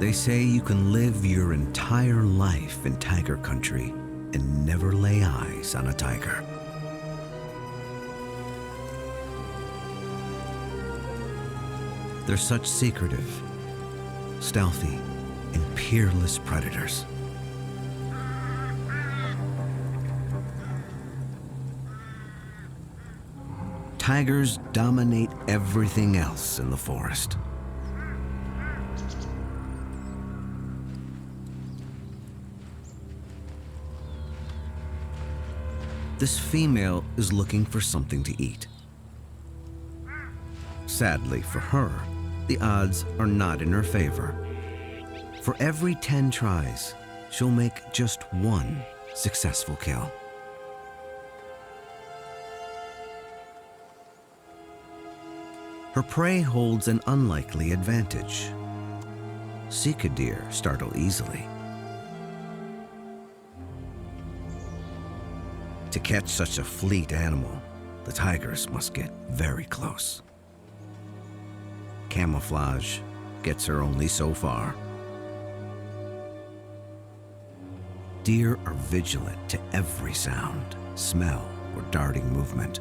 They say you can live your entire life in tiger country and never lay eyes on a tiger. They're such secretive, stealthy, and peerless predators. Tigers dominate everything else in the forest. This female is looking for something to eat. Sadly for her, the odds are not in her favor. For every 10 tries, she'll make just one successful kill. Her prey holds an unlikely advantage. Sika deer startle easily. To catch such a fleet animal, the tigers must get very close. Camouflage gets her only so far. Deer are vigilant to every sound, smell, or darting movement.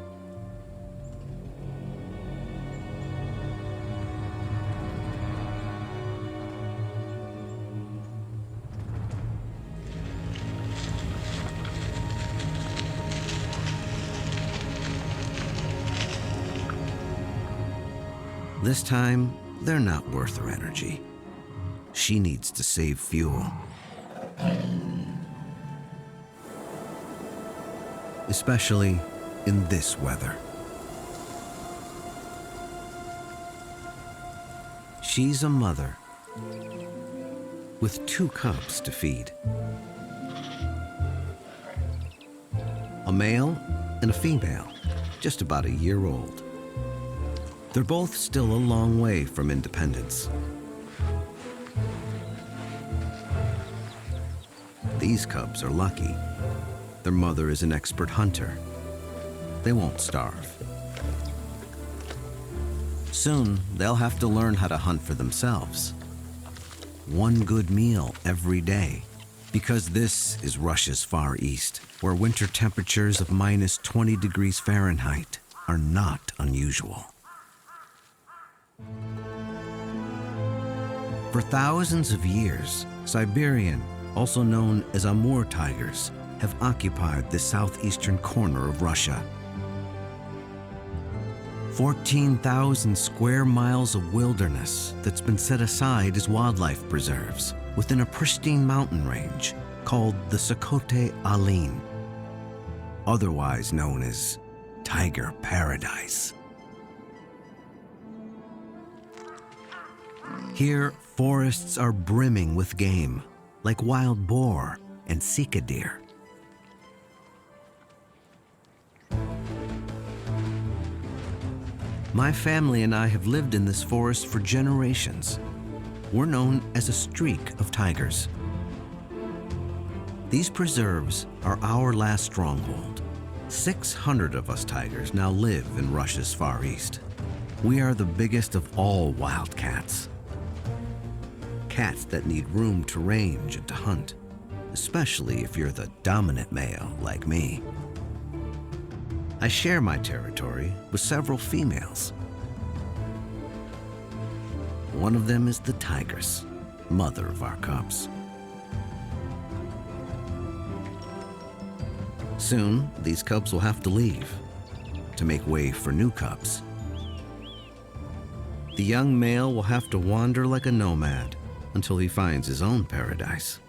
This time, they're not worth her energy. She needs to save fuel. Especially in this weather. She's a mother with 2 cubs to feed. A male and a female, just about a year old. They're both still a long way from independence. These cubs are lucky. Their mother is an expert hunter. They won't starve. Soon, they'll have to learn how to hunt for themselves. One good meal every day, because this is Russia's Far East, where winter temperatures of minus 20 degrees Fahrenheit are not unusual. For thousands of years, Siberian, also known as Amur tigers, have occupied the southeastern corner of Russia. 14,000 square miles of wilderness that's been set aside as wildlife preserves within a pristine mountain range called the Sokote Alin, otherwise known as Tiger Paradise. Here, forests are brimming with game, like wild boar and Sika deer. My family and I have lived in this forest for generations. We're known as a streak of tigers. These preserves are our last stronghold. 600 of us tigers now live in Russia's Far East. We are the biggest of all wildcats. Cats that need room to range and to hunt, especially if you're the dominant male like me. I share my territory with several females. One of them is the tigress, mother of our cubs. Soon, these cubs will have to leave to make way for new cubs. The young male will have to wander like a nomad until he finds his own paradise.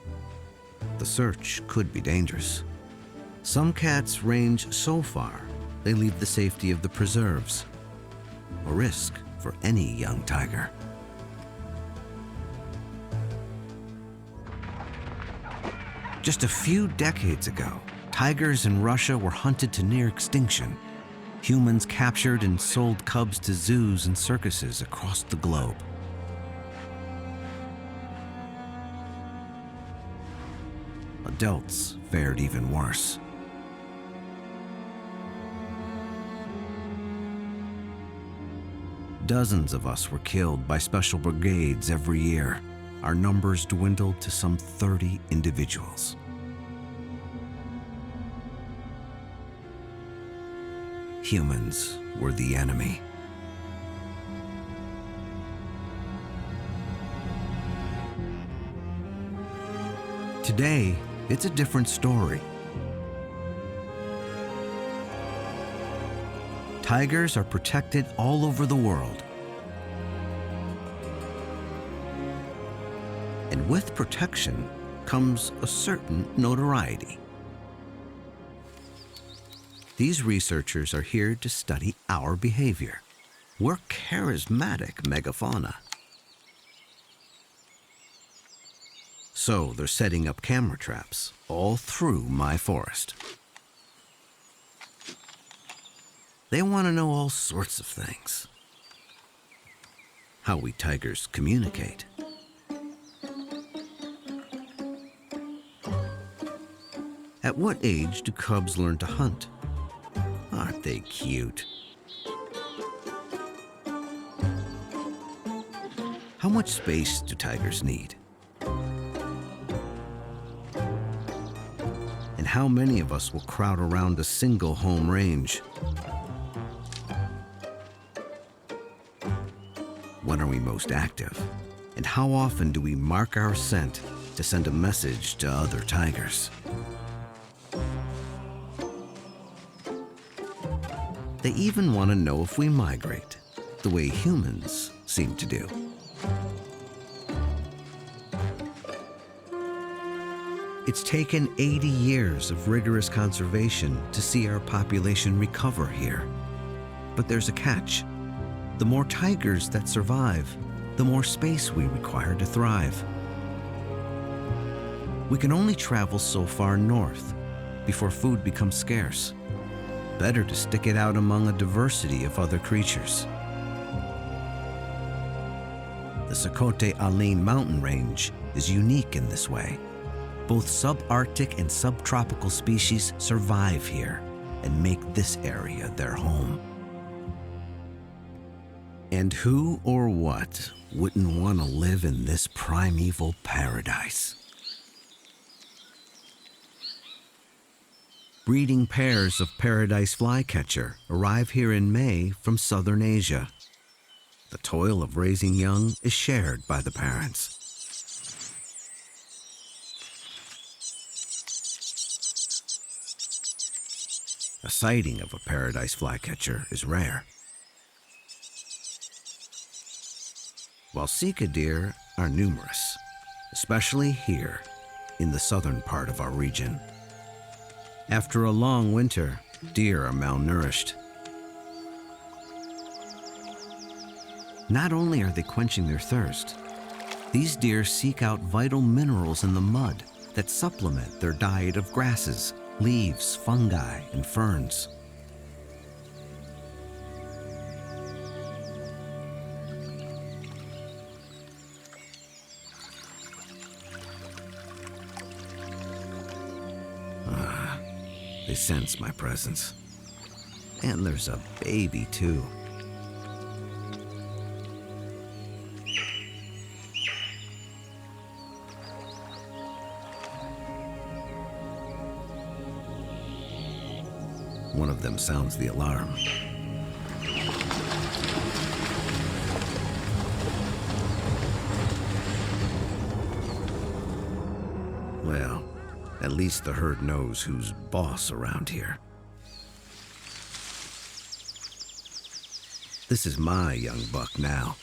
The search could be dangerous. Some cats range so far, they leave the safety of the preserves, a risk for any young tiger. Just a few decades ago, tigers in Russia were hunted to near extinction. Humans captured and sold cubs to zoos and circuses across the globe. Adults fared even worse. Dozens of us were killed by special brigades every year. our numbers dwindled to some 30 individuals. Humans were the enemy. Today, it's a different story. Tigers are protected all over the world. And with protection comes a certain notoriety. These researchers are here to study our behavior. We're charismatic megafauna. So they're setting up camera traps all through my forest. They want to know all sorts of things. How we tigers communicate. At what age do cubs learn to hunt? Aren't they cute? How much space do tigers need? And how many of us will crowd around a single home range? When are we most active? And how often do we mark our scent to send a message to other tigers? They even want to know if we migrate, the way humans seem to do. It's taken 80 years of rigorous conservation to see our population recover here. But there's a catch. The more tigers that survive, the more space we require to thrive. We can only travel so far north before food becomes scarce. Better to stick it out among a diversity of other creatures. The Sokote Alin mountain range is unique in this way. Both subarctic and subtropical species survive here and make this area their home. And who or what wouldn't want to live in this primeval paradise? Breeding pairs of paradise flycatcher arrive here in May from southern Asia. The toil of raising young is shared by the parents. A sighting of a paradise flycatcher is rare, while Sika deer are numerous, especially here in the southern part of our region. After a long winter, deer are malnourished. Not only are they quenching their thirst, these deer seek out vital minerals in the mud that supplement their diet of grasses, leaves, fungi, and ferns. They sense my presence. And there's a baby, too. One of them sounds the alarm. Well, at least the herd knows who's boss around here. This is my young buck now.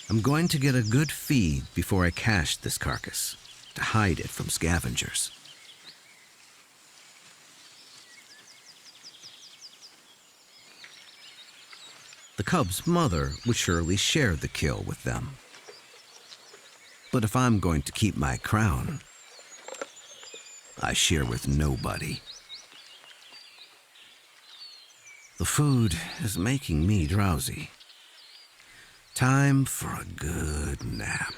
I'm going to get a good feed before I cache this carcass, to hide it from scavengers. The cub's mother would surely share the kill with them. But if I'm going to keep my crown, I share with nobody. The food is making me drowsy. Time for a good nap.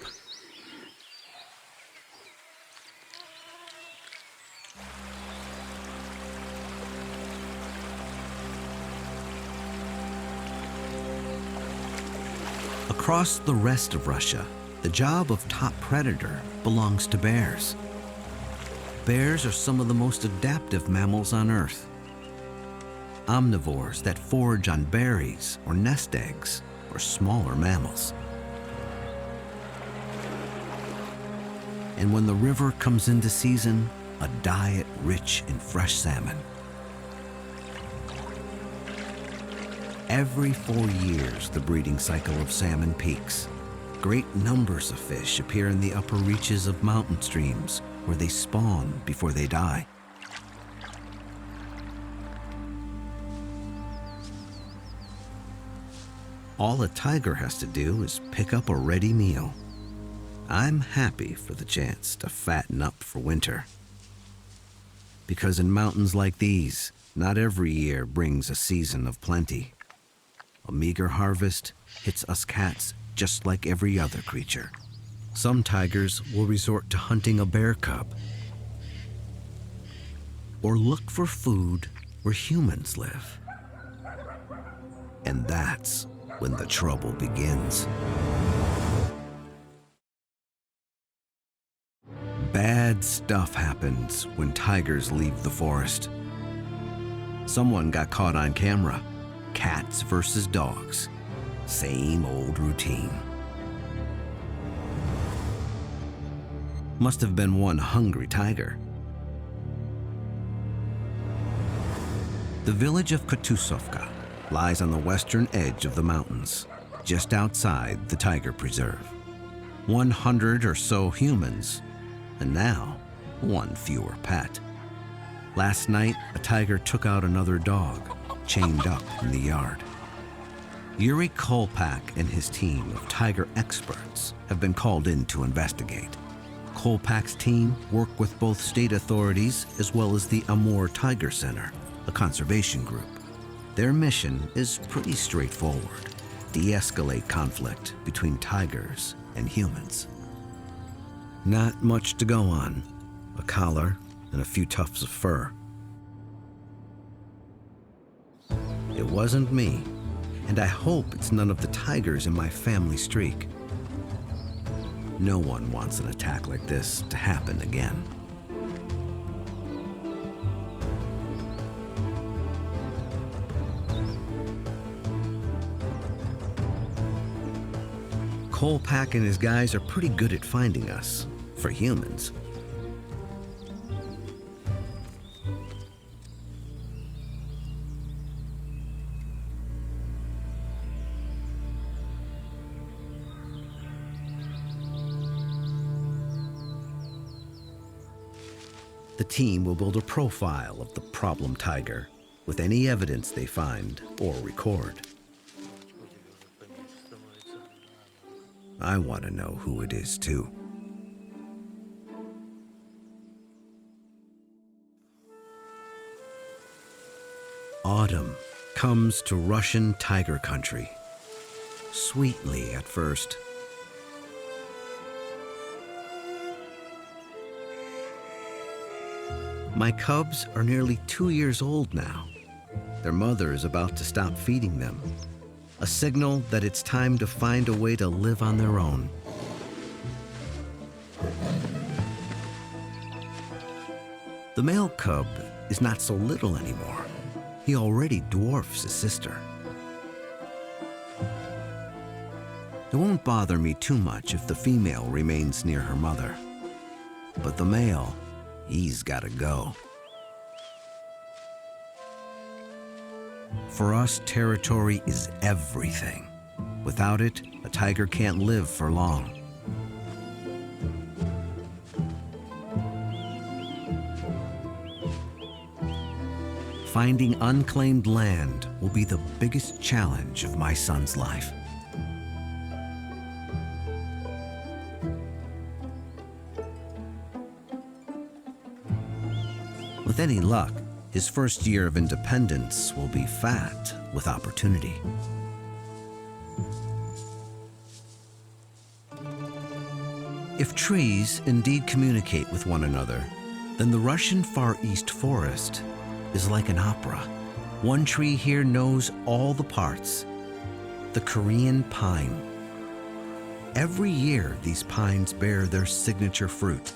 Across the rest of Russia, the job of top predator belongs to bears. Bears are some of the most adaptive mammals on Earth. Omnivores that forage on berries or nest eggs or smaller mammals. And when the river comes into season, a diet rich in fresh salmon. Every 4 years, the breeding cycle of salmon peaks. Great numbers of fish appear in the upper reaches of mountain streams where they spawn before they die. All a tiger has to do is pick up a ready meal. I'm happy for the chance to fatten up for winter. Because in mountains like these, not every year brings a season of plenty. A meager harvest hits us cats just like every other creature. Some tigers will resort to hunting a bear cub or look for food where humans live. And that's when the trouble begins. Bad stuff happens when tigers leave the forest. Someone got caught on camera. Cats versus dogs. Same old routine. Must have been one hungry tiger. The village of Kutusovka lies on the western edge of the mountains, just outside the tiger preserve. 100 or so humans, and now one fewer pet. Last night, a tiger took out another dog, chained up in the yard. Yuri Kolpak and his team of tiger experts have been called in to investigate. Kolpak's team work with both state authorities as well as the Amur Tiger Center, a conservation group. Their mission is pretty straightforward: de-escalate conflict between tigers and humans. Not much to go on: a collar and a few tufts of fur. It wasn't me, and I hope it's none of the tigers in my family streak. No one wants an attack like this to happen again. Kolpak and his guys are pretty good at finding us, for humans. The team will build a profile of the problem tiger with any evidence they find or record. I want to know who it is, too. Autumn comes to Russian tiger country. Sweetly at first. My cubs are nearly 2 years old now. Their mother is about to stop feeding them. A signal that it's time to find a way to live on their own. The male cub is not so little anymore. He already dwarfs his sister. It won't bother me too much if the female remains near her mother. But the male, he's gotta go. For us, territory is everything. Without it, a tiger can't live for long. Finding unclaimed land will be the biggest challenge of my son's life. With any luck, his first year of independence will be fat with opportunity. If trees indeed communicate with one another, then the Russian Far East forest is like an opera. One tree here knows all the parts. The Korean pine, Every year, these pines bear their signature fruit,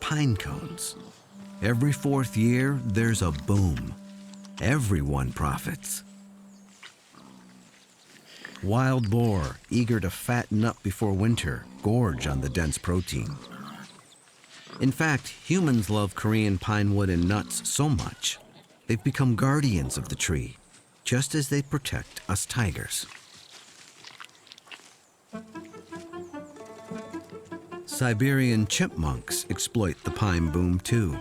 pine cones. Every fourth year, there's a boom. Everyone profits. Wild boar, eager to fatten up before winter, gorge on the dense protein. In fact, humans love Korean pine wood and nuts so much, they've become guardians of the tree, just as they protect us tigers. Siberian chipmunks exploit the pine boom too.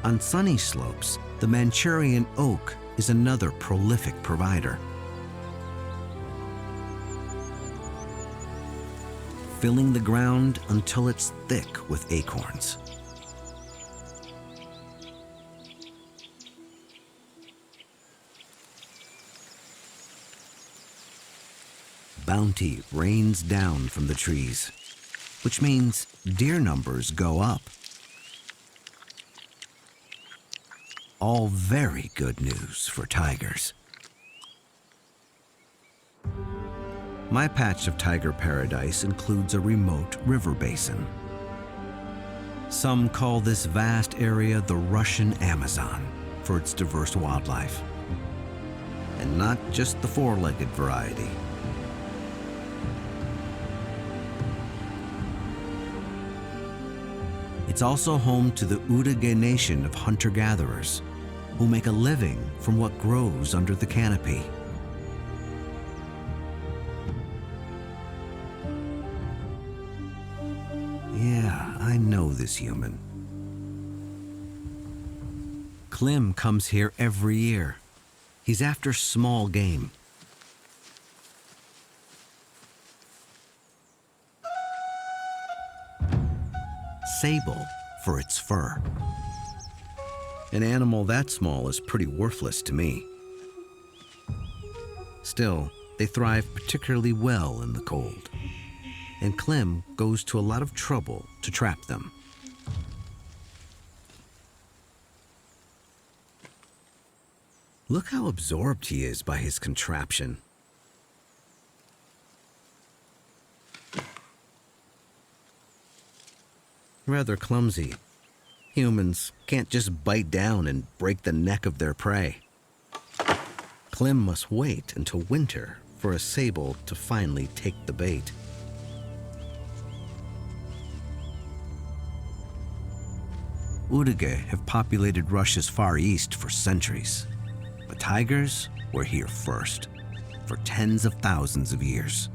On sunny slopes, the Manchurian oak is another prolific provider. Filling the ground until it's thick with acorns. Bounty rains down from the trees, which means deer numbers go up. All very good news for tigers. My patch of tiger paradise includes a remote river basin. Some call this vast area the Russian Amazon for its diverse wildlife. And not just the four-legged variety. It's also home to the Udige Nation of hunter-gatherers who make a living from what grows under the canopy. Yeah, I know this human. Klim comes here every year. He's after small game. Sable for its fur. An animal that small is pretty worthless to me. Still, they thrive particularly well in the cold, and Klim goes to a lot of trouble to trap them. Look how absorbed he is by his contraption. Rather clumsy. Humans can't just bite down and break the neck of their prey. Klim must wait until winter for a sable to finally take the bait. Udige have populated Russia's Far East for centuries, but tigers were here first, for tens of thousands of years.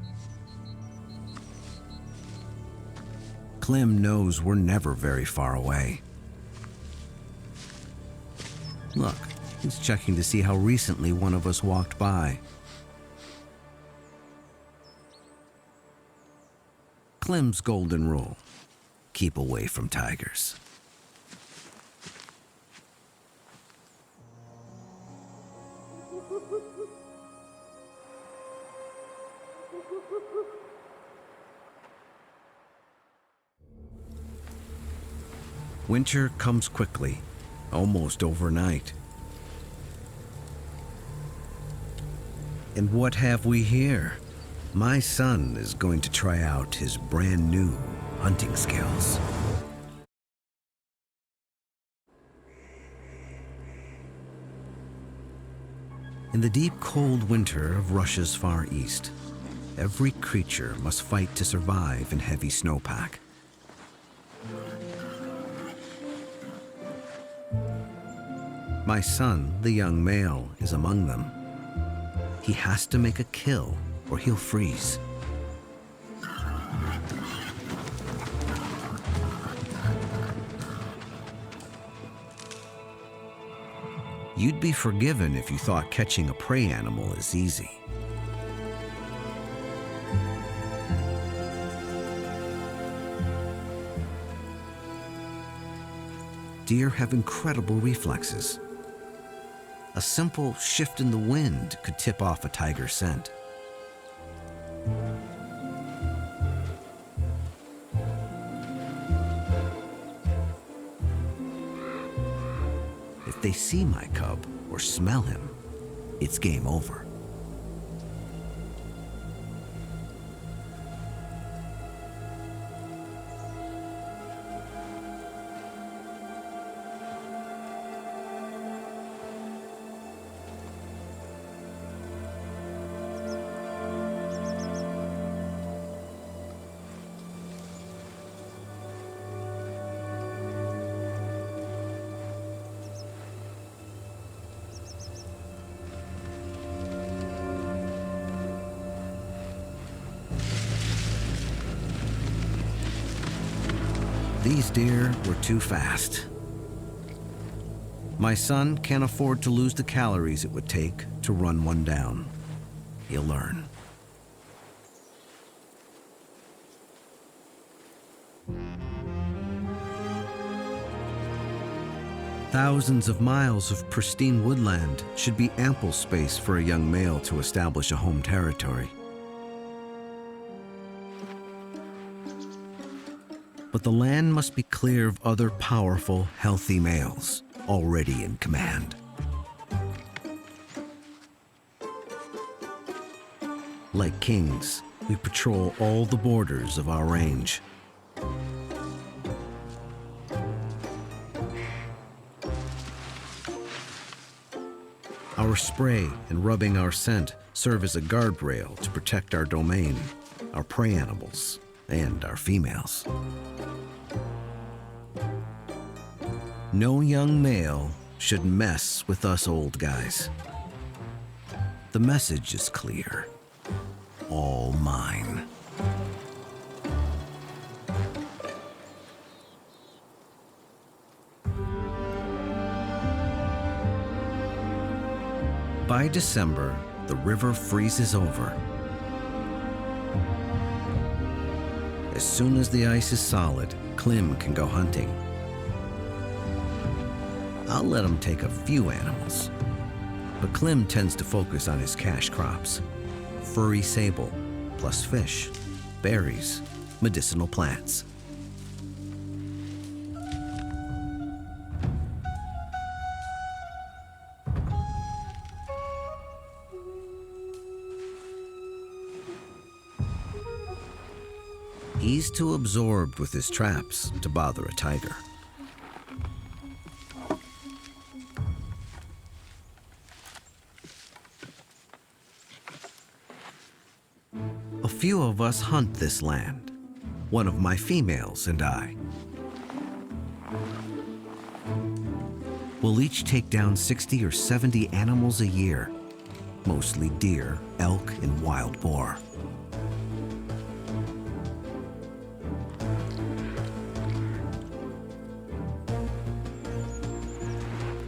Klim knows we're never very far away. Look, he's checking to see how recently one of us walked by. Klim's golden rule: keep away from tigers. Winter comes quickly, almost overnight. And what have we here? My son is going to try out his brand new hunting skills. In the deep cold winter of Russia's Far East, every creature must fight to survive in heavy snowpack. My son, the young male, is among them. He has to make a kill or he'll freeze. You'd be forgiven if you thought catching a prey animal is easy. Deer have incredible reflexes. A simple shift in the wind could tip off a tiger's scent. If If they see my cub or smell him, it's game over. These deer were too fast. My son can't afford to lose the calories it would take to run one down. He'll learn. Thousands of miles of pristine woodland should be ample space for a young male to establish a home territory. But the land must be clear of other powerful, healthy males already in command. Like kings, we patrol all the borders of our range. Our spray and rubbing our scent serve as a guardrail to protect our domain, our prey animals, and our females. No young male should mess with us old guys. The message is clear. All mine. By December, the river freezes over. As soon as the ice is solid, Klim can go hunting. I'll let him take a few animals, but Klim tends to focus on his cash crops: furry sable, plus fish, berries, medicinal plants. He's too absorbed with his traps to bother a tiger. A few of us hunt this land, one of my females and I. We'll each take down 60 or 70 animals a year, mostly deer, elk, and wild boar.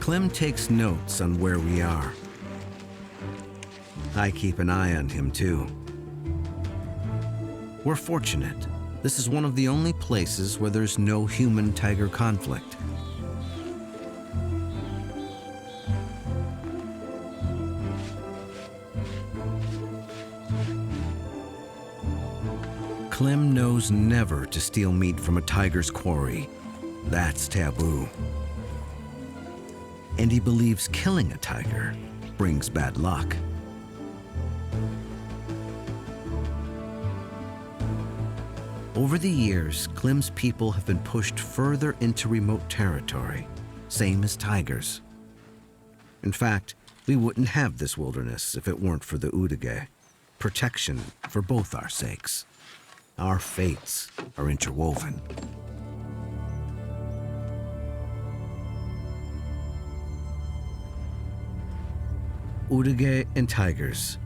Klim takes notes on where we are. I keep an eye on him too. We're fortunate. This is one of the only places where there's no human-tiger conflict. Klim knows never to steal meat from a tiger's quarry. That's taboo. And he believes killing a tiger brings bad luck. Over the years, Klim's people have been pushed further into remote territory, same as tigers. In fact, we wouldn't have this wilderness if it weren't for the Udege. Protection for both our sakes. Our fates are interwoven. Udege and tigers,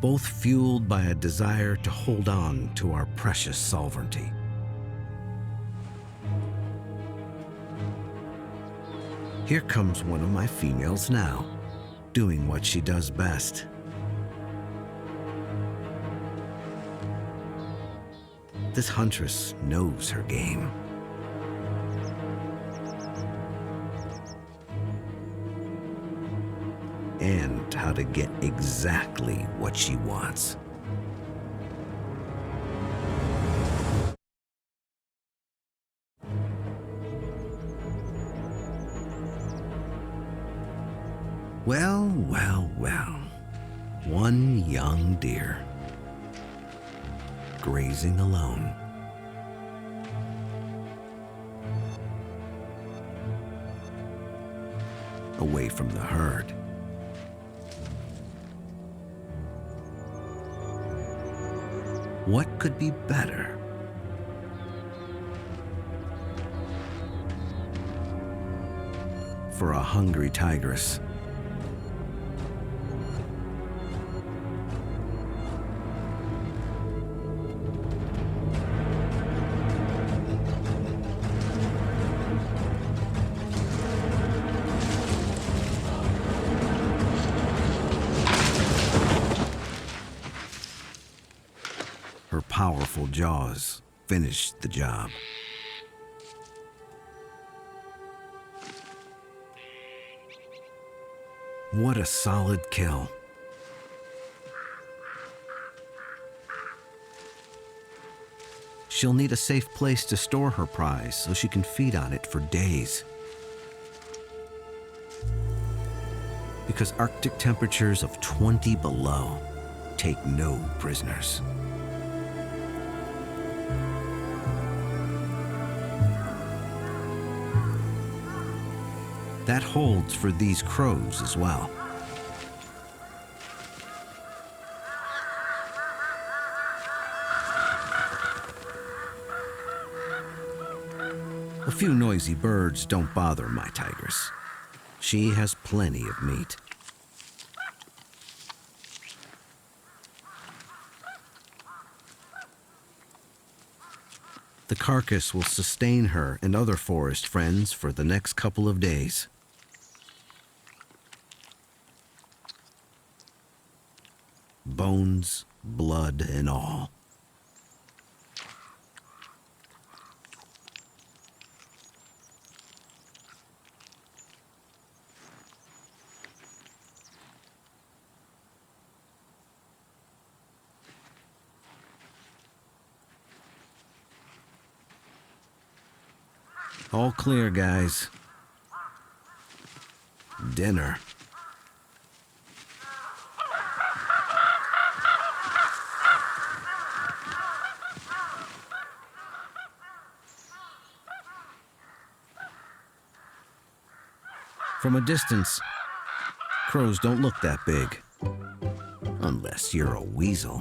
both fueled by a desire to hold on to our precious sovereignty. Here comes one of my females now, doing what she does best. This huntress knows her game. And how to get exactly what she wants. Well, well, well. One young deer, grazing alone. Away from the herd. What could be better? For a hungry tigress. Her powerful jaws finished the job. What a solid kill. She'll need a safe place to store her prize so she can feed on it for days. Because Arctic temperatures of 20 below take no prisoners. That holds for these crows as well. A few noisy birds don't bother my tigress. She has plenty of meat. The carcass will sustain her and other forest friends for the next couple of days. Bones, blood, and all. All clear, guys. Dinner. From a distance, crows don't look that big. Unless you're a weasel.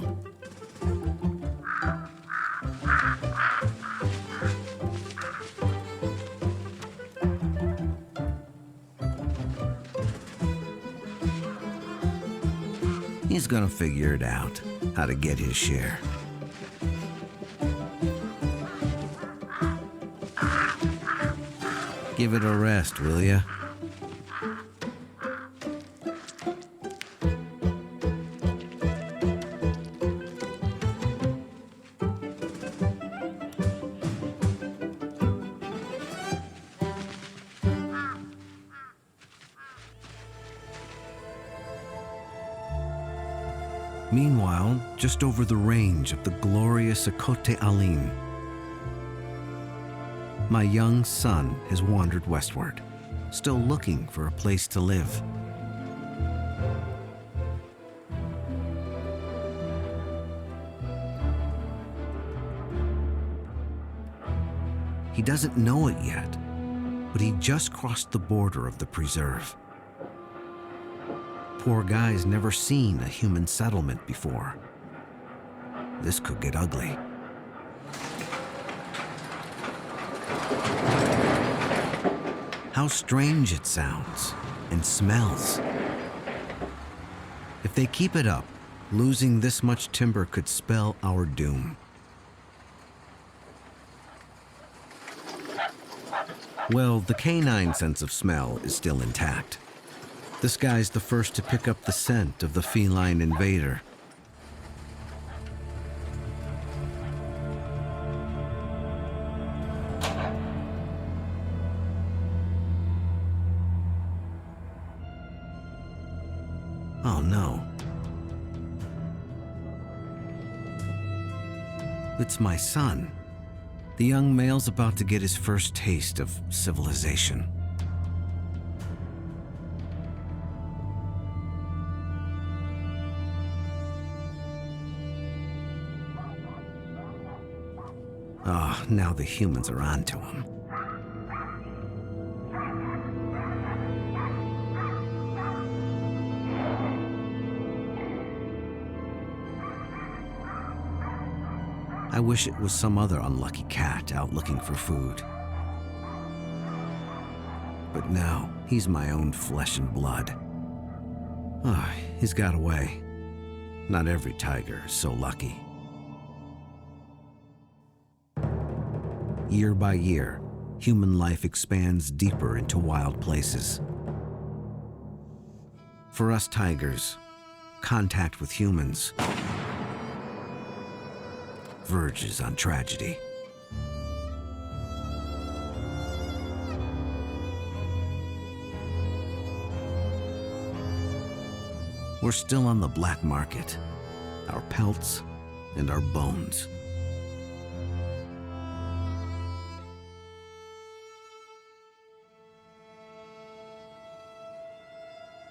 He's gonna figure it out, how to get his share. Give it a rest, will ya? Meanwhile, just over the range of the glorious Ocote Alin, my young son has wandered westward, still looking for a place to live. He doesn't know it yet, but he just crossed the border of the preserve. Poor guy's never seen a human settlement before. This could get ugly. How strange it sounds and smells. If they keep it up, losing this much timber could spell our doom. Well, the canine sense of smell is still intact. This guy's the first to pick up the scent of the feline invader. Oh no. It's my son. The young male's about to get his first taste of civilization. Ah, now the humans are onto him. I wish it was some other unlucky cat out looking for food. But no, he's my own flesh and blood. Ah, he's got away. Not every tiger is so lucky. Year by year, human life expands deeper into wild places. For us tigers, contact with humans verges on tragedy. We're still on the black market, our pelts and our bones.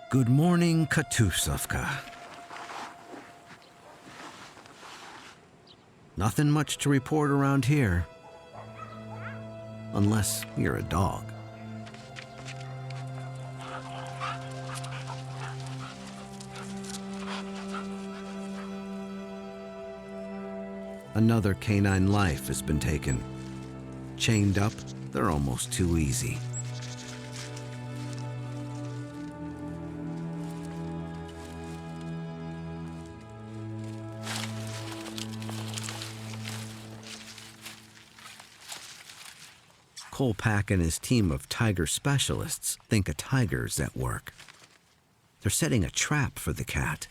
Good morning, Katusovka. Nothing much to report around here. Unless you're a dog. Another canine life has been taken. Chained up, they're almost too easy. Kolpak and his team of tiger specialists think a tiger's at work. They're setting a trap for the cat.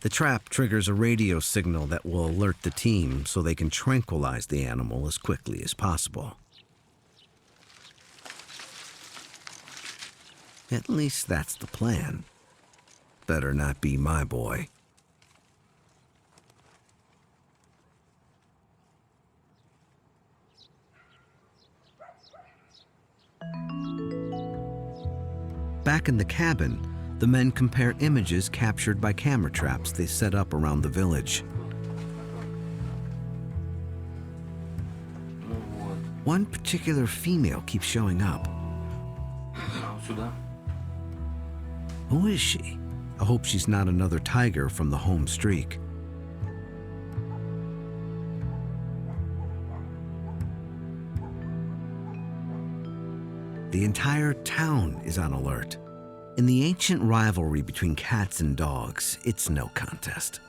The trap triggers a radio signal that will alert the team so they can tranquilize the animal as quickly as possible. At least that's the plan. Better not be my boy. Back in the cabin, the men compare images captured by camera traps they set up around the village. One particular female keeps showing up. Who is she? I hope she's not another tiger from the home streak. The entire town is on alert. In the ancient rivalry between cats and dogs, it's no contest.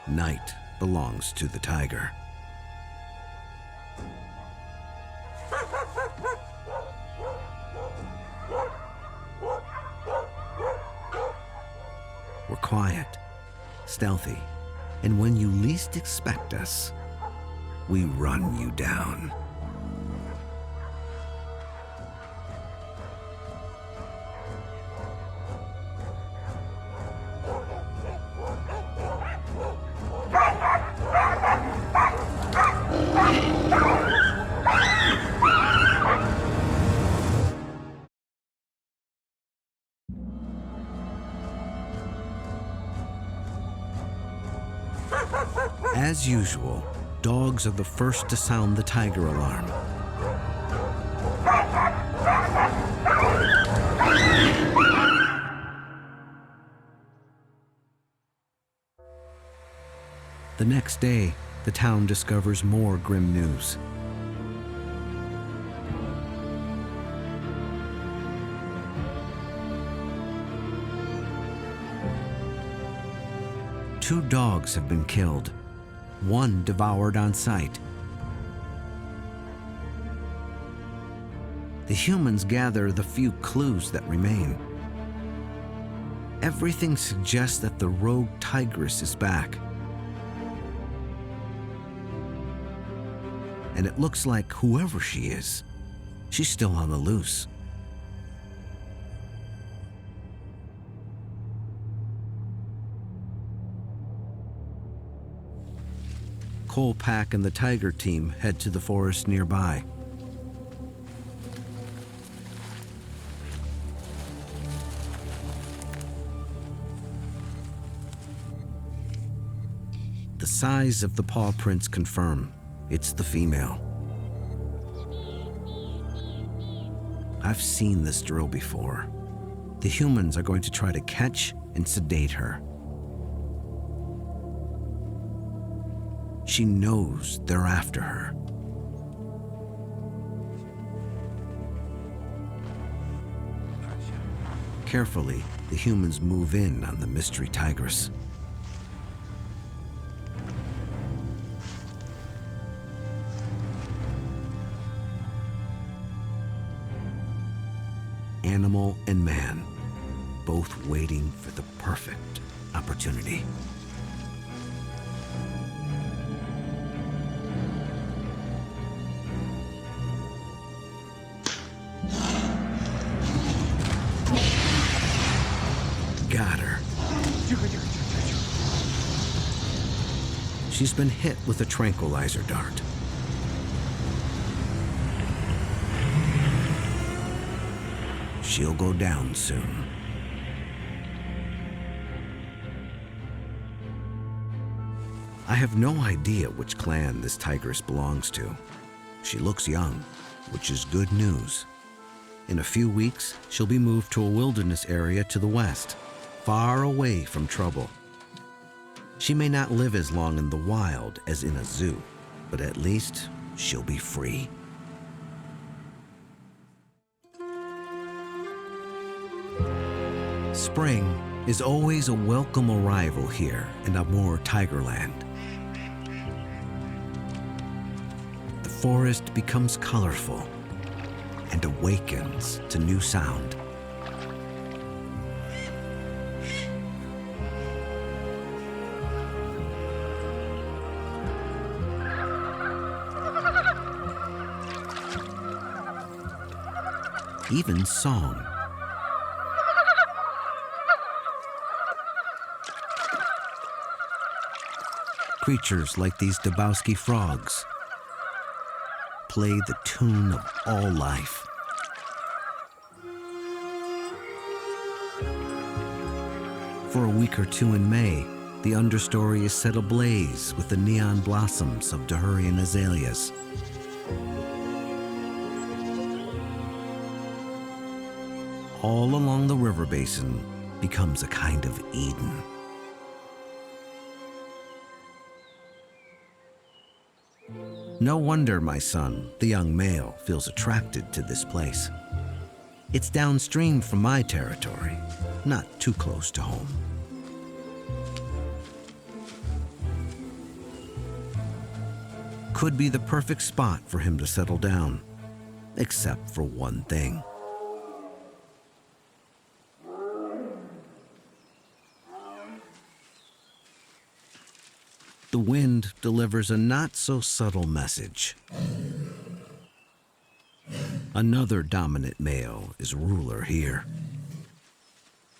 Night belongs to the tiger. We're quiet, stealthy, and when you least expect us, we run you down. As usual, dogs are the first to sound the tiger alarm. The next day, the town discovers more grim news. Two dogs have been killed, one devoured on sight. The humans gather the few clues that remain. Everything suggests that the rogue tigress is back. And it looks like whoever she is, she's still on the loose. Kolpak and the tiger team head to the forest nearby. The size of the paw prints confirm it's the female. I've seen this drill before. The humans are going to try to catch and sedate her. She knows they're after her. Carefully, the humans move in on the mystery tigress. Animal and man, both waiting for the perfect opportunity. Got her. She's been hit with a tranquilizer dart. She'll go down soon. I have no idea which clan this tigress belongs to. She looks young, which is good news. In a few weeks, she'll be moved to a wilderness area to the west, far away from trouble. She may not live as long in the wild as in a zoo, but at least she'll be free. Spring is always a welcome arrival here in Amur Tigerland. The forest becomes colorful and awakens to new sound. Even song. Creatures like these Dabowski frogs play the tune of all life. For a week or two in May, the understory is set ablaze with the neon blossoms of Dahurian azaleas. All along the river basin becomes a kind of Eden. No wonder my son, the young male, feels attracted to this place. It's downstream from my territory, not too close to home. Could be the perfect spot for him to settle down, except for one thing. The wind delivers a not-so-subtle message. Another dominant male is ruler here.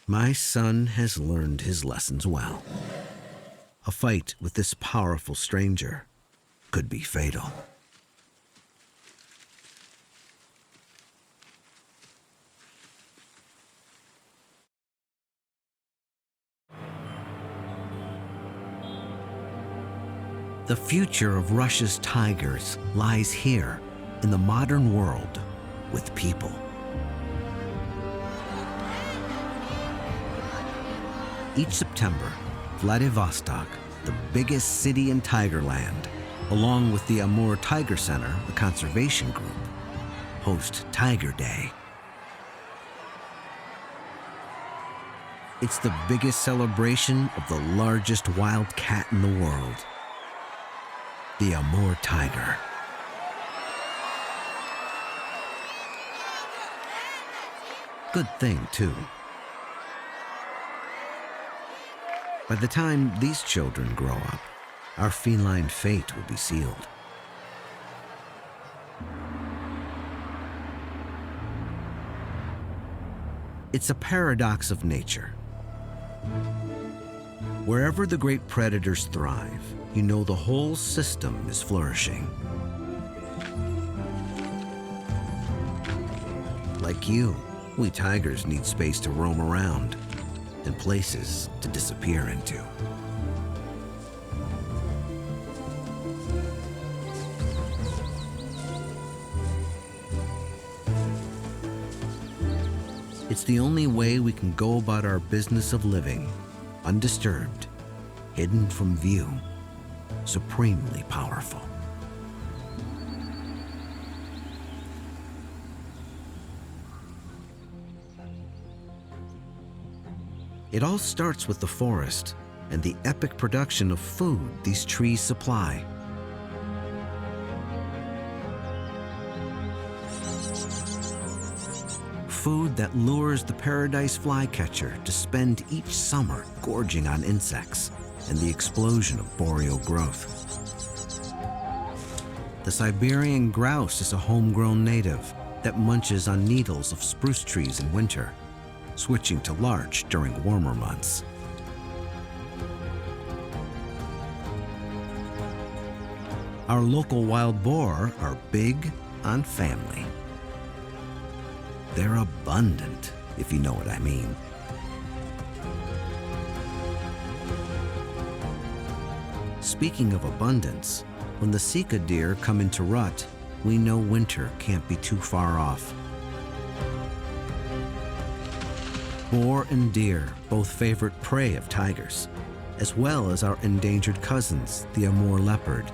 My son has learned his lessons well. A fight with this powerful stranger could be fatal. The future of Russia's tigers lies here in the modern world with people. Each September, Vladivostok, the biggest city in Tigerland, along with the Amur Tiger Center, a conservation group, host Tiger Day. It's the biggest celebration of the largest wild cat in the world, the Amur tiger. Good thing, too. By the time these children grow up, our feline fate will be sealed. It's a paradox of nature. Wherever the great predators thrive, you know the whole system is flourishing. Like you, we tigers need space to roam around and places to disappear into. It's the only way we can go about our business of living, undisturbed, hidden from view, supremely powerful. It all starts with the forest and the epic production of food these trees supply. Food that lures the paradise flycatcher to spend each summer gorging on insects and the explosion of boreal growth. The Siberian grouse is a homegrown native that munches on needles of spruce trees in winter, switching to larch during warmer months. Our local wild boar are big on family. They're abundant, if you know what I mean. Speaking of abundance, when the Sika deer come into rut, we know winter can't be too far off. Boar and deer, both favorite prey of tigers, as well as our endangered cousins, the Amur leopard.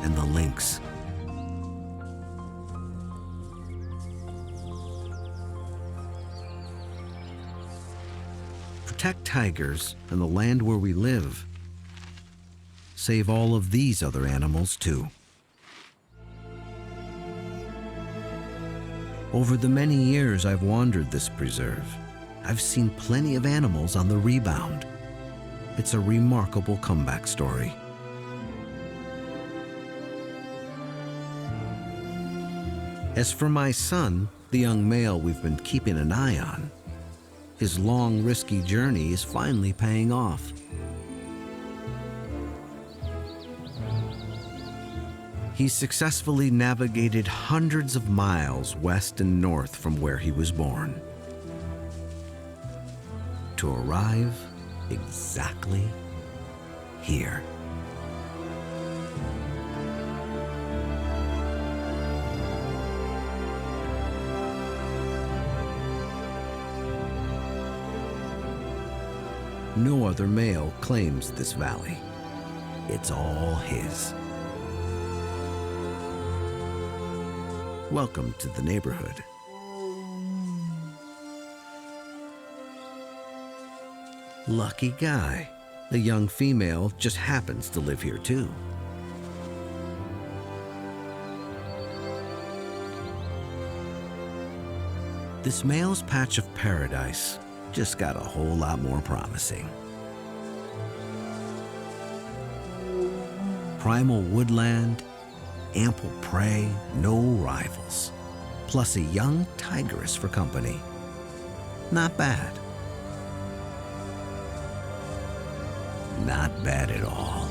And the lynx. Protect tigers and the land where we live. Save all of these other animals too. Over the many years I've wandered this preserve, I've seen plenty of animals on the rebound. It's a remarkable comeback story. As for my son, the young male we've been keeping an eye on, his long, risky journey is finally paying off. He's successfully navigated hundreds of miles west and north from where he was born, to arrive exactly here. No other male claims this valley. It's all his. Welcome to the neighborhood. Lucky guy. The young female just happens to live here too. This male's patch of paradise just got a whole lot more promising. Primal woodland, ample prey, no rivals, plus a young tigress for company. Not bad. Not bad at all.